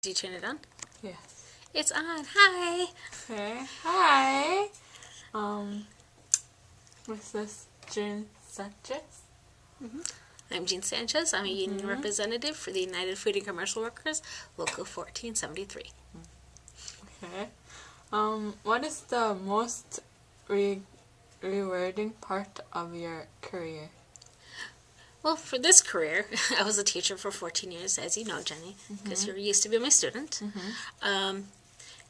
Did you turn it on? Yes. It's on. Hi. Okay. Hi. This is June Sanchez. I'm Jean Sanchez. I'm a union representative for the United Food and Commercial Workers, Local 1473. Okay. What is the most rewarding part of your career? Well, for this career, I was a teacher for 14 years, as you know, Jenny, because you used to be my student.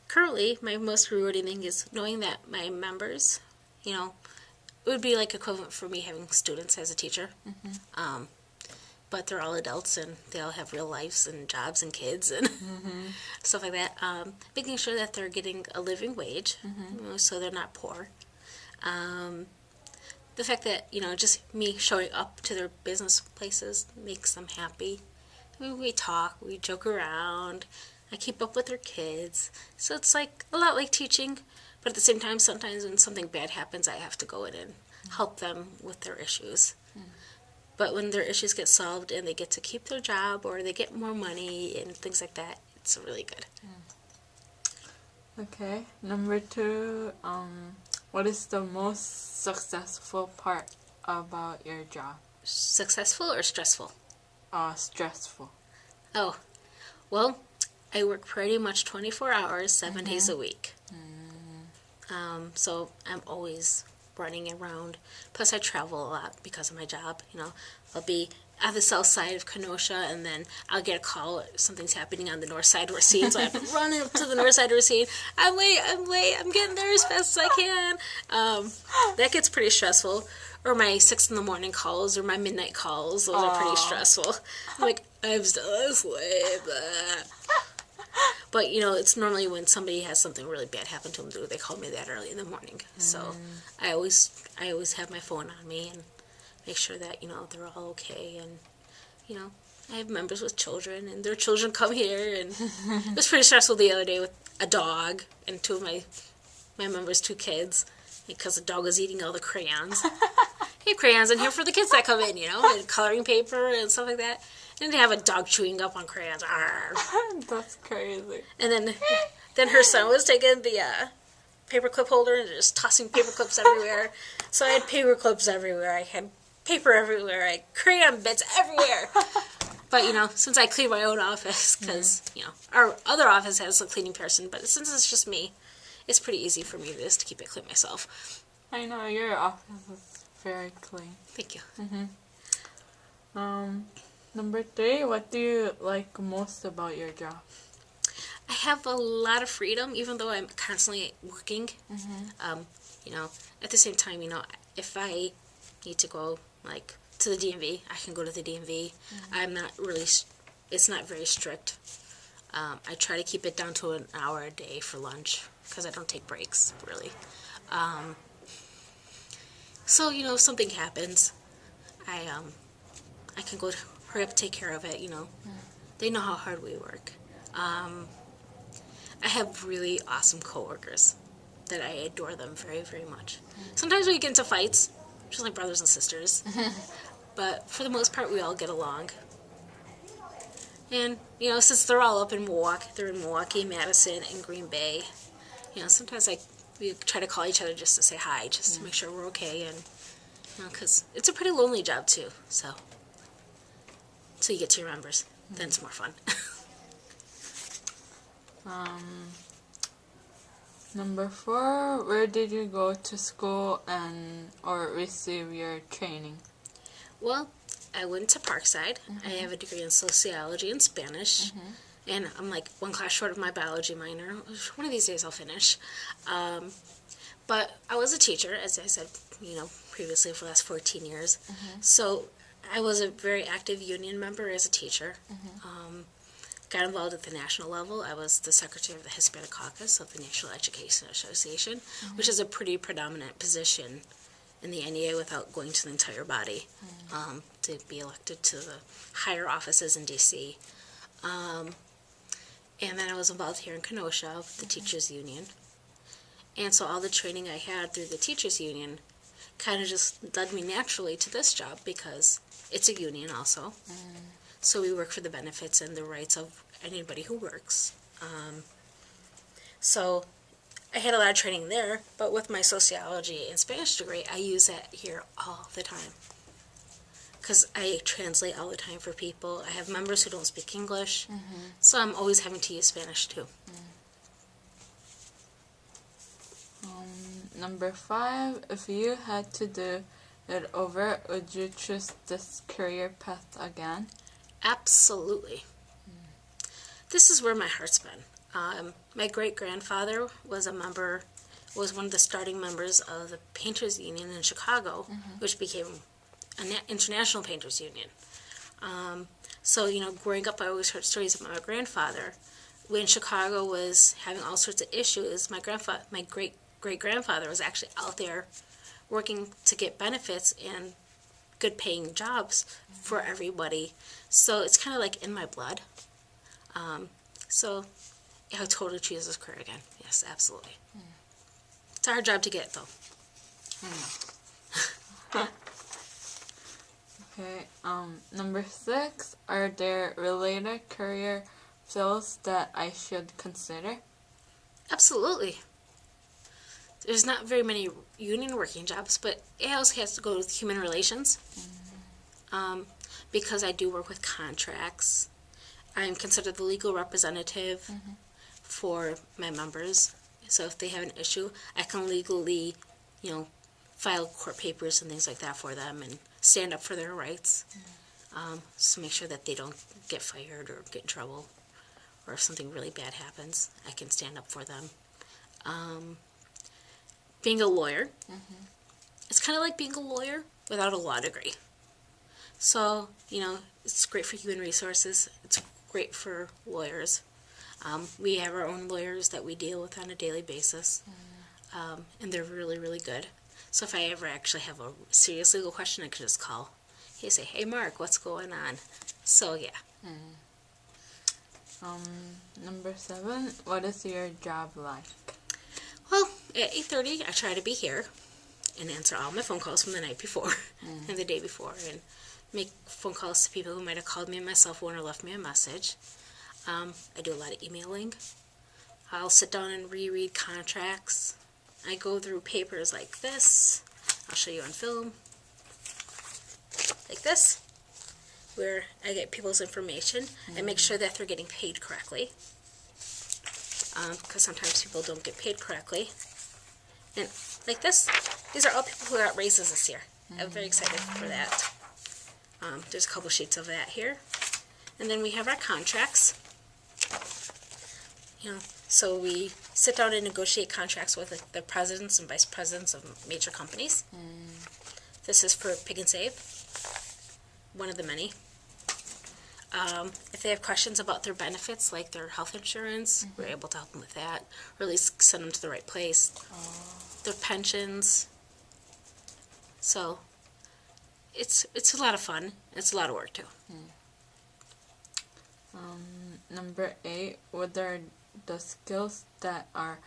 Currently, my most rewarding thing is knowing that my members, it would be like equivalent for me having students as a teacher. But they're all adults and they all have real lives and jobs and kids and stuff like that. Making sure that they're getting a living wage, so they're not poor. The fact that, just me showing up to their business places makes them happy. We talk, we joke around, I keep up with their kids. So it's like a lot like teaching, but at the same time, sometimes when something bad happens, I have to go in and help them with their issues. But when their issues get solved and they get to keep their job or they get more money and things like that, it's really good. Okay. Number 2, what is the most successful part about your job? Successful or stressful? Stressful. Oh, well, I work pretty much 24 hours, 7 days a week. So I'm always running around. Plus, I travel a lot because of my job. I'll be at the south side of Kenosha, and then I'll get a call. Something's happening on the north side of Racine, so I have to run up to the north side of Racine. I'm late. I'm getting there as fast as I can. That gets pretty stressful. Or my 6 in the morning calls, or my midnight calls. Those are pretty stressful. I'm like, I'm still asleep. But, it's normally when somebody has something really bad happen to them, they call me that early in the morning. So I always have my phone on me and make sure that, they're all okay. And, I have members with children, and their children come here. And it was pretty stressful the other day with a dog and 2 of my members' 2 kids, because the dog was eating all the crayons. I have crayons in here for the kids that come in, and coloring paper and stuff like that. And they have a dog chewing up on crayons. That's crazy. And then her son was taking the paper clip holder and just tossing paper clips everywhere. So I had paper clips everywhere. I had paper everywhere. I had crayon bits everywhere. But, since I clean my own office, because, our other office has a cleaning person, but since it's just me, it's pretty easy for me to keep it clean myself. I know, your office is very clean. Thank you. Number 3, what do you like most about your job? I have a lot of freedom, even though I'm constantly working. At the same time, if I need to go, to the DMV, I can go to the DMV. I'm not really, it's not very strict. I try to keep it down to an hour a day for lunch, because I don't take breaks, really. So, if something happens, I can go hurry up, take care of it, They know how hard we work. I have really awesome coworkers that I adore them very, very much. Sometimes we get into fights, just like brothers and sisters. But for the most part, we all get along. And, since they're all up in Milwaukee, they're in Milwaukee, Madison, and Green Bay. Sometimes we try to call each other just to say hi, just to make sure we're okay. And, because it's a pretty lonely job, too, so you get to your members. Then it's more fun. Number 4, where did you go to school or receive your training? Well, I went to Parkside. I have a degree in sociology and Spanish. And I'm like 1 class short of my biology minor. One of these days I'll finish. But I was a teacher, as I said, previously for the last 14 years. So I was a very active union member as a teacher. Got involved at the national level. I was the secretary of the Hispanic Caucus of the National Education Association, which is a pretty predominant position in the NEA without going to the entire body to be elected to the higher offices in D.C. And then I was involved here in Kenosha with the Teachers Union. And so all the training I had through the Teachers Union kind of just led me naturally to this job because it's a union also. So we work for the benefits and the rights of anybody who works. So I had a lot of training there, but with my sociology and Spanish degree, I use that here all the time. Because I translate all the time for people. I have members who don't speak English, so I'm always having to use Spanish too. Number 5, if you had to do it over, would you choose this career path again? Absolutely. This is where my heart's been. My great-grandfather was one of the starting members of the Painters Union in Chicago, which became an international painters union. So, growing up, I always heard stories about my grandfather. When Chicago was having all sorts of issues, my great-grandfather was actually out there working to get benefits and good-paying jobs for everybody. So it's kind of like in my blood. So I would totally choose this career again. Yes, absolutely. It's a hard job to get, though. Okay, number 6, are there related career fields that I should consider? Absolutely. There's not very many union working jobs, but it also has to go with human relations. Because I do work with contracts. I'm considered the legal representative for my members. So if they have an issue, I can legally, file court papers and things like that for them and stand up for their rights. So make sure that they don't get fired or get in trouble. Or if something really bad happens, I can stand up for them. Being a lawyer, it's kind of like being a lawyer without a law degree. So, it's great for human resources. It's great for lawyers. We have our own lawyers that we deal with on a daily basis, and they're really, really good. So if I ever actually have a serious legal question, I can just call. Hey, say, hey, Mark, what's going on? So, yeah. Number 7, what is your job like? Well, at 8:30, I try to be here and answer all my phone calls from the night before and the day before, and make phone calls to people who might have called me on my cell phone or left me a message. I do a lot of emailing. I'll sit down and reread contracts. I go through papers like this. I'll show you on film. Like this, where I get people's information and make sure that they're getting paid correctly. Because sometimes people don't get paid correctly. And like this, these are all people who got raises this year. I'm very excited for that. There's a couple sheets of that here. And then we have our contracts. So we sit down and negotiate contracts with the presidents and vice presidents of major companies. This is for Pick and Save, one of the many. If they have questions about their benefits, like their health insurance, we're able to help them with that, or at least send them to the right place. Their pensions. So it's a lot of fun. It's a lot of work too. Number 8, what are the skills that are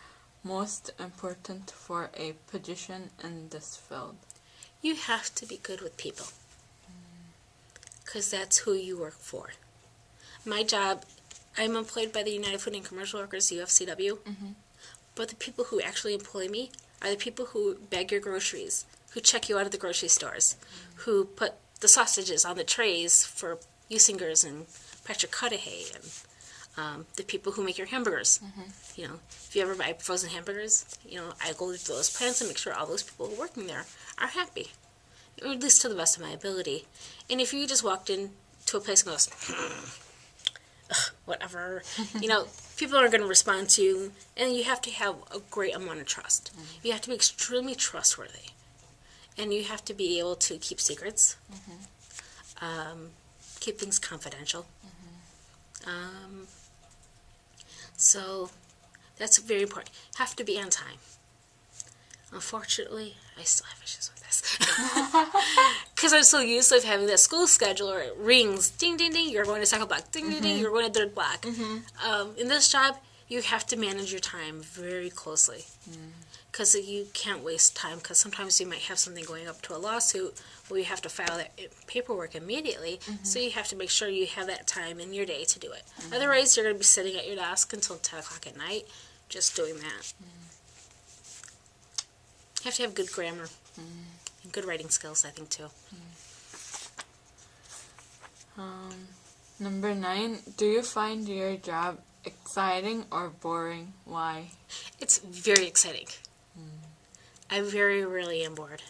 most important for a position in this field? You have to be good with people. Because that's who you work for. My job, I'm employed by the United Food and Commercial Workers, UFCW, but the people who actually employ me are the people who bag your groceries, who check you out of the grocery stores, who put the sausages on the trays for Usingers and Patrick Cudahy, and the people who make your hamburgers. If you ever buy frozen hamburgers, I go to those plants and make sure all those people who are working there are happy, or at least to the best of my ability. And if you just walked into a place and goes, whatever, people aren't going to respond to you, and you have to have a great amount of trust. You have to be extremely trustworthy, and you have to be able to keep secrets, keep things confidential. So that's very important. Have to be on time. Unfortunately, I still have issues with this. Because I'm so used to having that school schedule where it rings, ding, ding, ding, you're going to second block, ding, ding, ding, you're going to third block. In this job, you have to manage your time very closely. Because you can't waste time, because sometimes you might have something going up to a lawsuit where you have to file that paperwork immediately, so you have to make sure you have that time in your day to do it. Otherwise, you're going to be sitting at your desk until 10 o'clock at night just doing that. You have to have good grammar and good writing skills, I think, too. Number 9, do you find your job exciting or boring? Why? It's very exciting. I very rarely am bored.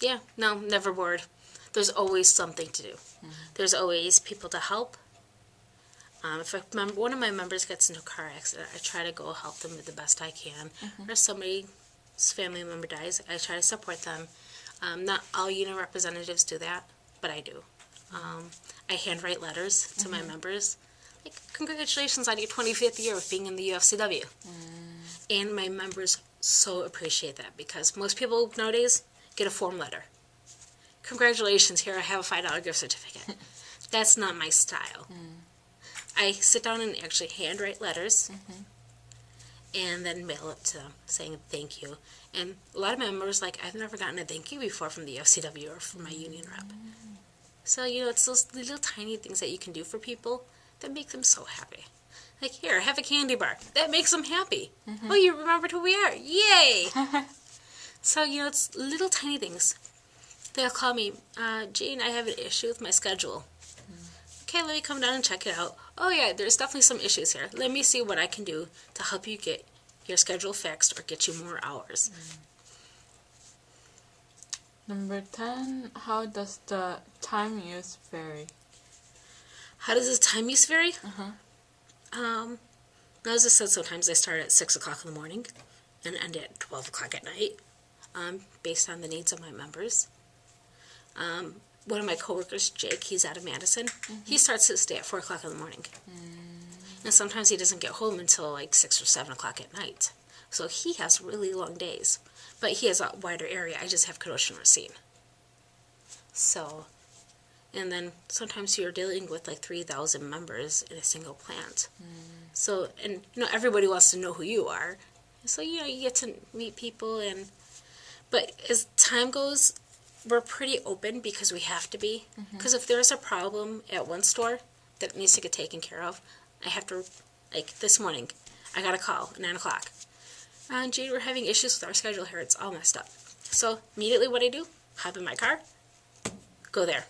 Yeah, no, never bored. There's always something to do. There's always people to help. If one of my members gets into a car accident, I try to go help them the best I can. Or somebody's family member dies, I try to support them. Not all union representatives do that, but I do. I handwrite letters to my members. Like, congratulations on your 25th year of being in the UFCW. And my members so appreciate that, because most people nowadays get a form letter. Congratulations, here I have a $5 gift certificate. That's not my style. I sit down and actually handwrite letters and then mail it to them saying thank you. And a lot of members, like, I've never gotten a thank you before from the UFCW or from my union rep. So, it's those little tiny things that you can do for people that make them so happy. Like, here, have a candy bar. That makes them happy. Oh, you remembered who we are. Yay! So, it's little tiny things. They'll call me, Jane, I have an issue with my schedule. Okay, let me come down and check it out. Oh, yeah, there's definitely some issues here. Let me see what I can do to help you get your schedule fixed or get you more hours. Number 10, how does the time use vary? How does the time use vary? As I said, sometimes I start at 6 o'clock in the morning and end at 12 o'clock at night, based on the needs of my members. One of my coworkers, Jake, he's out of Madison. He starts his day at 4 o'clock in the morning. And sometimes he doesn't get home until like 6 or 7 o'clock at night. So he has really long days. But he has a wider area. I just have Kenosha and Racine. So, and then sometimes you're dealing with like 3,000 members in a single plant. So, and everybody wants to know who you are. So, you get to meet people. But as time goes, we're pretty open because we have to be. Because if there's a problem at one store that needs to get taken care of, I have to, like this morning, I got a call at 9 o'clock. Jade, we're having issues with our schedule here. It's all messed up. So immediately what I do, hop in my car, go there.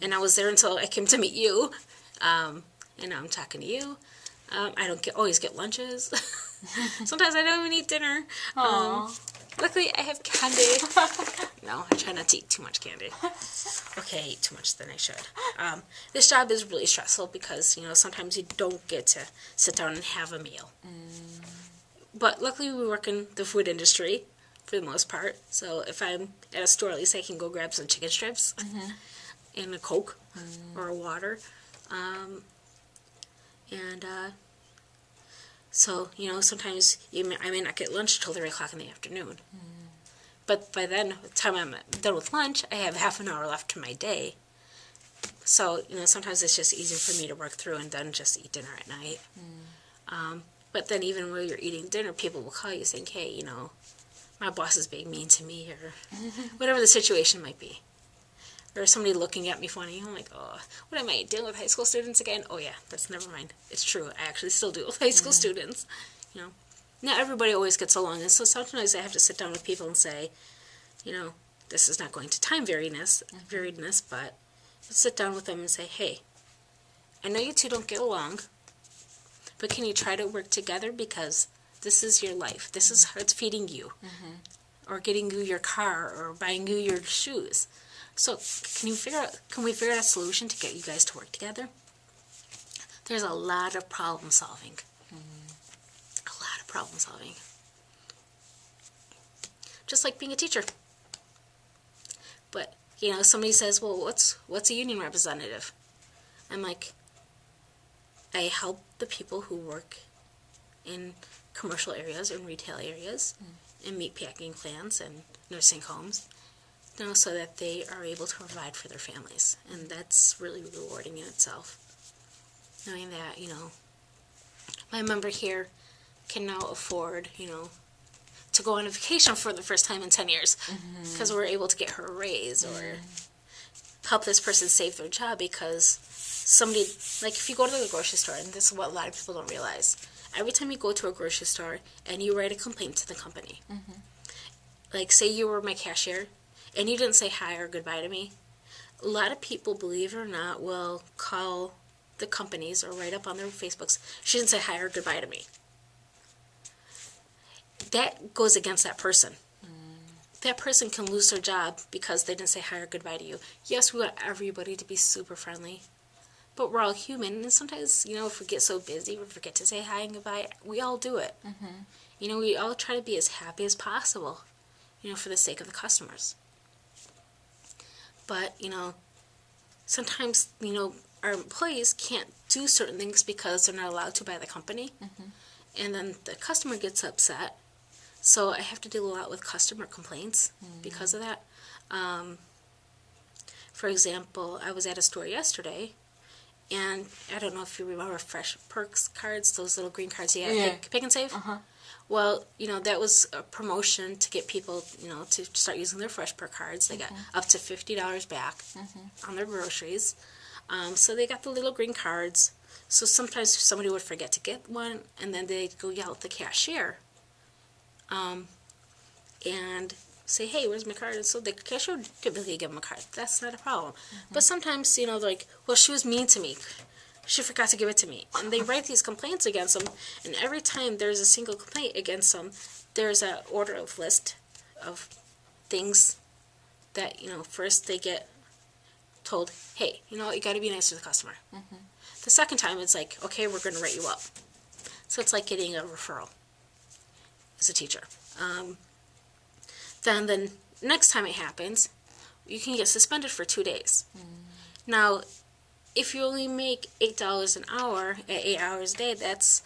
And I was there until I came to meet you. And now I'm talking to you. I don't always get lunches. Sometimes I don't even eat dinner. Luckily, I have candy. No, I try not to eat too much candy. Okay, I eat too much than I should. This job is really stressful because, sometimes you don't get to sit down and have a meal. But luckily, we work in the food industry for the most part. So if I'm at a store, at least I can go grab some chicken strips and a Coke or a water. So, sometimes I may not get lunch until 3 o'clock in the afternoon. But by then, by the time I'm done with lunch, I have half an hour left to my day. So, sometimes it's just easier for me to work through and then just eat dinner at night. But then even while you're eating dinner, people will call you saying, hey, my boss is being mean to me, or whatever the situation might be. Or somebody looking at me funny. I'm like, oh, what am I, dealing with high school students again? Oh, yeah, never mind. It's true. I actually still deal with high school students. Not everybody always gets along. And so sometimes I have to sit down with people and say, this is not going to time variedness, but sit down with them and say, hey, I know you two don't get along, but can you try to work together, because this is your life. This is how it's feeding you, or getting you your car, or buying you your shoes. So can we figure out a solution to get you guys to work together? There's a lot of problem solving. A lot of problem solving. Just like being a teacher. But, somebody says, well, what's a union representative? I'm like, I help the people who work in commercial areas and retail areas and meat packing plants and nursing homes, so that they are able to provide for their families. And that's really rewarding in itself. knowing that, my member here can now afford, to go on a vacation for the first time in 10 years because we're able to get her a raise or help this person save their job because somebody, like if you go to the grocery store, and this is what a lot of people don't realize, every time you go to a grocery store and you write a complaint to the company, like say you were my cashier and you didn't say hi or goodbye to me, a lot of people, believe it or not, will call the companies or write up on their Facebooks, she didn't say hi or goodbye to me. That goes against that person. That person can lose their job because they didn't say hi or goodbye to you. Yes, we want everybody to be super friendly, but we're all human, and sometimes, if we get so busy, we forget to say hi and goodbye. We all do it. We all try to be as happy as possible, for the sake of the customers. But, sometimes, our employees can't do certain things because they're not allowed to by the company, and then the customer gets upset. So I have to deal a lot with customer complaints because of that. For example, I was at a store yesterday, and I don't know if you remember Fresh Perks cards, those little green cards you had, pick and save. Well, that was a promotion to get people, to start using their Fresh Perk cards. They got up to $50 back on their groceries. So they got the little green cards. So sometimes somebody would forget to get one, and then they'd go yell at the cashier. And say, hey, where's my card? And so the cashier would typically give them a card. That's not a problem. But sometimes, they're like, well, she was mean to me. She forgot to give it to me. And they write these complaints against them, and every time there's a single complaint against them, there's an order of list of things that, first they get told, hey, you got to be nice to the customer. The second time, it's like, okay, we're going to write you up. So it's like getting a referral as a teacher. Then the next time it happens, you can get suspended for 2 days. Now, if you only make $8 an hour at 8 hours a day, that's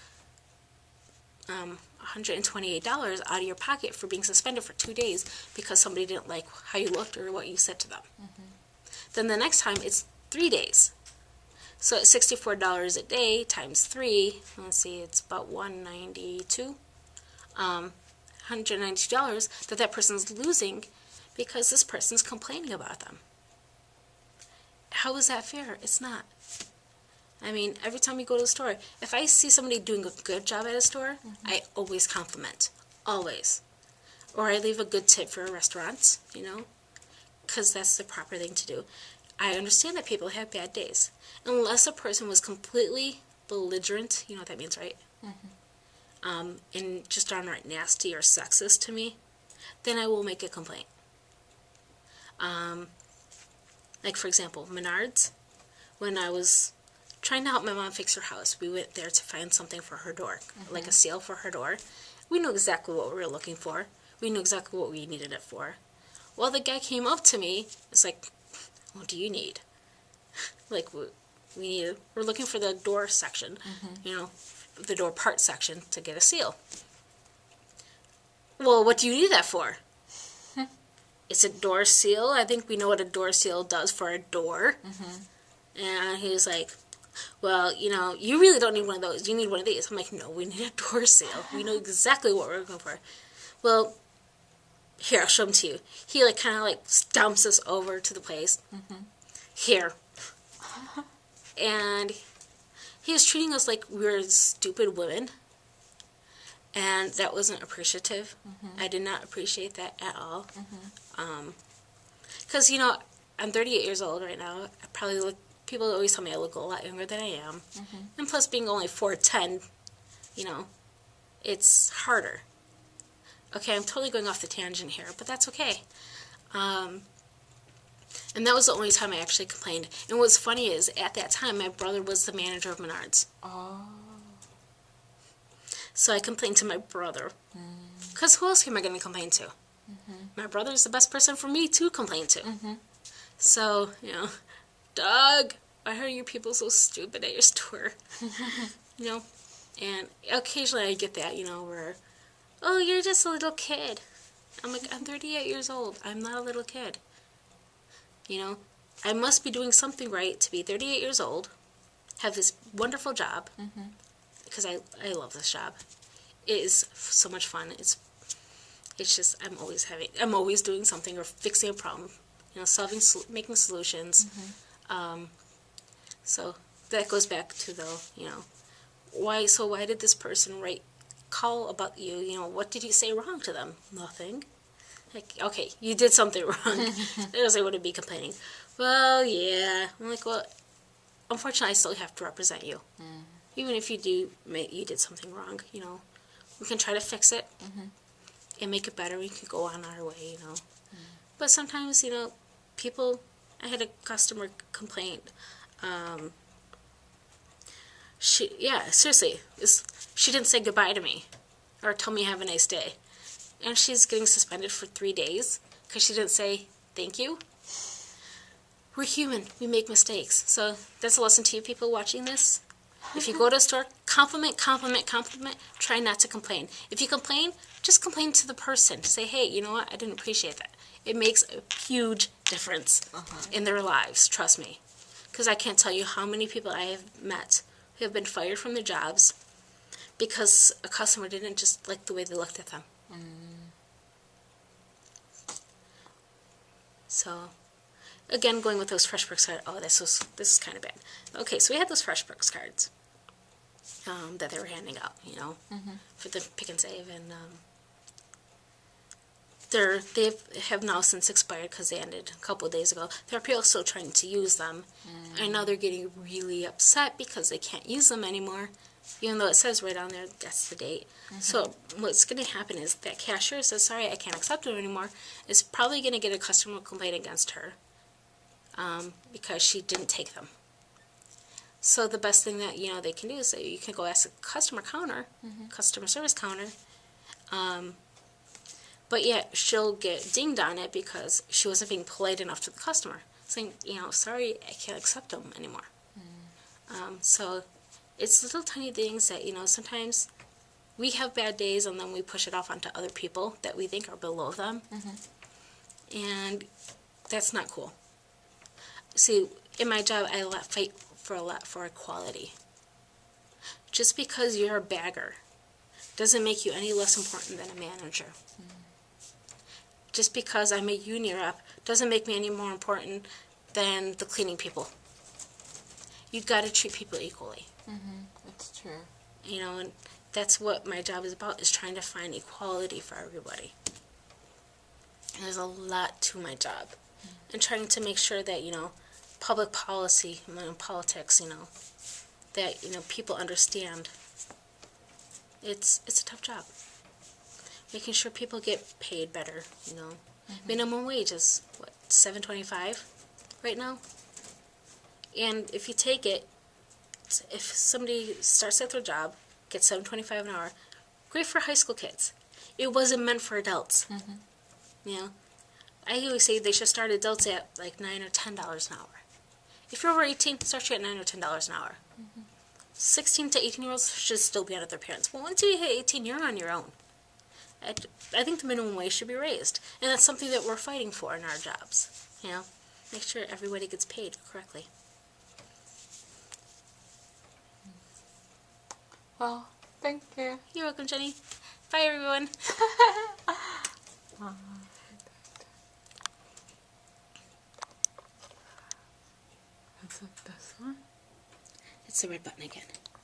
$128 out of your pocket for being suspended for 2 days because somebody didn't like how you looked or what you said to them. Then the next time, it's 3 days. So at $64 a day times 3, let's see, it's about $192. $192 that person's losing because this person's complaining about them. How is that fair? It's not. I mean, every time you go to the store, if I see somebody doing a good job at a store, I always compliment. Always. Or I leave a good tip for restaurants, because that's the proper thing to do. I understand that people have bad days. Unless a person was completely belligerent, you know what that means, right? And just downright nasty or sexist to me, then I will make a complaint. Like, for example, Menards, when I was trying to help my mom fix her house, we went there to find something for her door, like a seal for her door. We knew exactly what we were looking for. We knew exactly what we needed it for. Well, the guy came up to me, it's like, what do you need? Like, we're looking for the door section, the door part section to get a seal. Well, what do you need that for? It's a door seal. I think we know what a door seal does for a door. And he was like, well, you really don't need one of those. You need one of these. I'm like, no, we need a door seal. We know exactly what we're looking for. Well, here, I'll show them to you. He kind of stomps us over to the place. Here. And he was treating us like we were stupid women, and that wasn't appreciative. I did not appreciate that at all. Because, I'm 38 years old right now. I probably look, people always tell me I look a lot younger than I am. And plus, being only 4'10", it's harder. Okay, I'm totally going off the tangent here, but that's okay. And that was the only time I actually complained. And what's funny is, at that time, my brother was the manager of Menards. So I complained to my brother. Because who else am I going to complain to? My brother's the best person for me to complain to. So, Doug, why are you people so stupid at your store? And occasionally I get that, where, oh, you're just a little kid. I'm like, I'm 38 years old. I'm not a little kid. I must be doing something right to be 38 years old have this wonderful job, because I love this job. It is so much fun. It's just I'm always doing something or fixing a problem, making solutions. So that goes back to why did this person call about you? What did you say wrong to them? Nothing. Like, okay, you did something wrong. Else I wouldn't be complaining. Well, yeah. I'm like, well, unfortunately, I still have to represent you. Even if you did something wrong, we can try to fix it and make it better. We can go on our way, But sometimes, people, I had a customer complaint. Seriously, she didn't say goodbye to me or tell me have a nice day. And she's getting suspended for 3 days because she didn't say thank you. We're human. We make mistakes. So that's a lesson to you people watching this. If you go to a store, compliment. Try not to complain. If you complain, just complain to the person. Say, hey, you know what? I didn't appreciate that. It makes a huge difference in their lives. Trust me. Because I can't tell you how many people I have met who have been fired from their jobs because a customer didn't just like the way they looked at them. So, again, going with those FreshBooks cards. Oh, this is kind of bad. Okay, so we had those FreshBooks cards that they were handing out, for the pick and save, and they have now since expired because they ended a couple of days ago. There are people still trying to use them. I know they're getting really upset because they can't use them anymore, even though it says right on there that's the date. So what's going to happen is that cashier says, sorry, I can't accept it anymore, is probably going to get a customer complaint against her because she didn't take them. So the best thing that they can do is that you can go ask a customer service counter, but yet she'll get dinged on it because she wasn't being polite enough to the customer, saying, sorry, I can't accept them anymore. So it's little tiny things that, sometimes we have bad days and then we push it off onto other people that we think are below them. And that's not cool. See, in my job, I fight for equality. Just because you're a bagger doesn't make you any less important than a manager. Just because I'm a union rep doesn't make me any more important than the cleaning people. You've got to treat people equally. That's true. And that's what my job is about, is trying to find equality for everybody. And there's a lot to my job. And trying to make sure that, public policy, politics, that, people understand. It's a tough job. Making sure people get paid better, Minimum wage is, $7.25 right now? And if you take it, if somebody starts at their job, gets $7.25 an hour, great for high school kids. It wasn't meant for adults. I always say they should start adults at like $9 or $10 an hour. If you're over 18, start you at $9 or $10 an hour. 16 to 18-year-olds should still be under their parents. But once you hit 18, you're on your own. I think the minimum wage should be raised. And that's something that we're fighting for in our jobs. Make sure everybody gets paid correctly. Well, thank you. You're welcome, Jenny. Bye, everyone. Is it this one? It's the red button again.